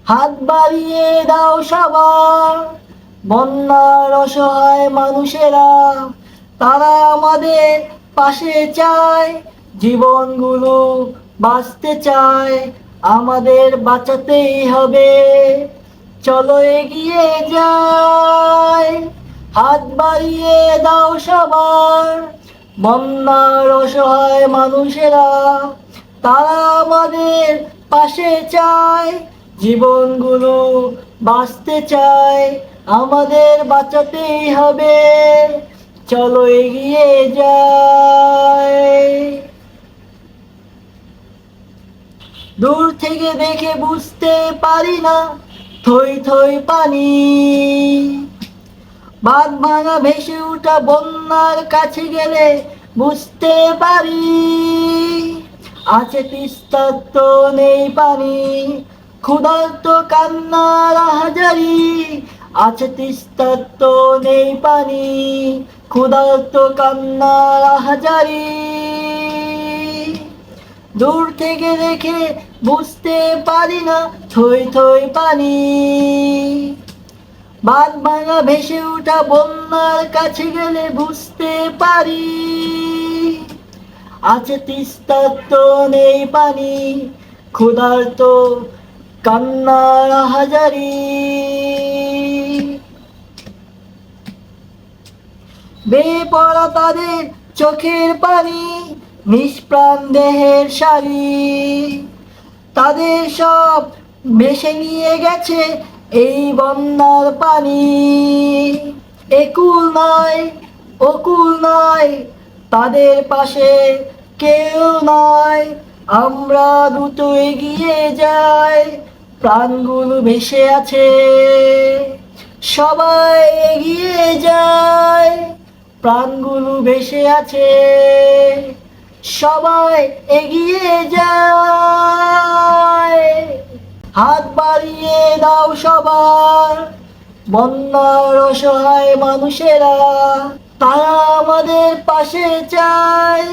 হাত বাড়িয়ে দাও সবার, বন্যার অসহায় মানুষেরা, তারা আমাদের পাশে চায়, জীবনগুলো বাঁচতে চায়, আমাদের বাঁচাতেই হবে, চলো এগিয়ে যাই। হাত বাড়িয়ে দাও সবার, বন্যার অসহায় মানুষেরা, তারা আমাদের পাশে চায়, জীবনগুলো বাঁচতে চায়, আমাদের বাঁচাতেই হবে, চলো এগিয়ে যাই। দূর থেকে দেখে বুঝতে পারি না থই থই পানি, বাঁধ ভাঙা ভেসে ওঠা বন্যার কাছে গেলে বুঝতে পারি, আছে তিস্তার তো নেই পানি, ক্ষুধার্ত কান্নার হাজারি, আছে তিস্তার তো নেই পানি, ক্ষুধার্ত কান্নার হাজারি। দূর থেকে দেখে বুঝতে পারি না থই থই পানি, বাঁধ ভাঙা ভেসে ওঠা বন্যার কাছে গেলে বুঝতে পারি, আছে তিস্তার তো নেই পানি, ক্ষুধার্ত কান্নার হাজারি। বেয়ে পড়া তাদের চোখের পানি, নিষ্প্রাণ দেহের সারি, তাদের সব ভেসে নিয়ে গেছে এই বন্যার পানি। একুল নয় ওকুল নয়, তাদের পাশে কেউ নয়, আমরা দ্রুত এগিয়ে যাই, প্রাণগুলো ভেসে আছে, সবাই এগিয়ে যায়, প্রাণগুলো ভেসে আছে, সবাই এগিয়ে যায়। হাত বাড়িয়ে দাও সবার, বন্যার অসহায় মানুষেরা, তারা আমাদের পাশে চায়।